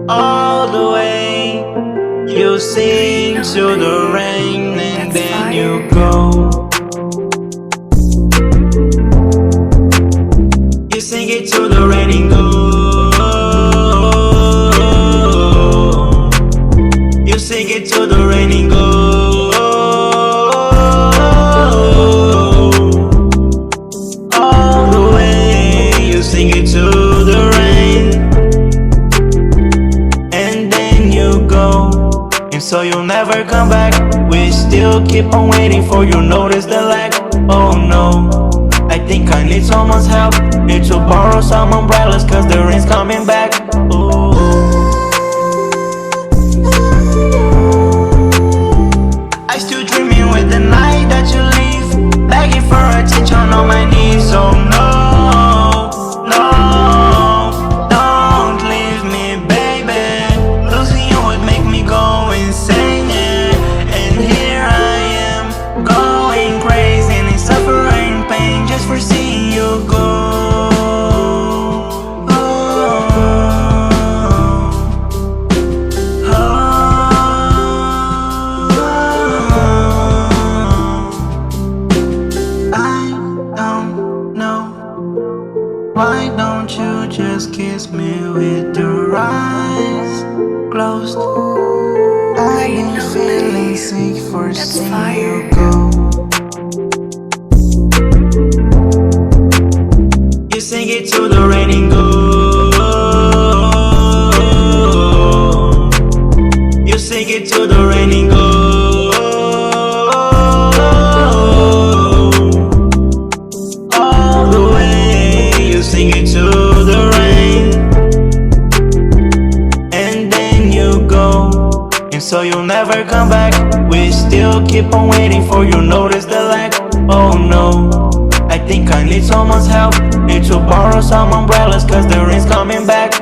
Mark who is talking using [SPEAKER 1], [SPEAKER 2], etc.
[SPEAKER 1] all the way. You sing to the rain and then you go. You sing it to the rain and go. You sing it to the rain and go. All the way, you sing it to the rain and then you go. And so you'll never come back. We still keep on waiting for you. Notice the lag. Oh no, I think I need someone's help. Need to borrow some umbrellas cause the rain's coming back. Ooh. I still dreaming with the night that you leave, begging for attention on my knees. Oh no, no, don't leave me, baby. Losing you would make me go insane, yeah. And here I am, going crazy and in suffering pain just for seeing you go. Why don't you just kiss me with your eyes closed? I've been feeling sick for seeing you go. You sing it to the rain and go. You sing it to the rain and go. Sing it to the rain and then you go. And so you'll never come back. We still keep on waiting for you. Notice the lag. Oh no, I think I need someone's help. Need to borrow some umbrellas cause the rain's coming back.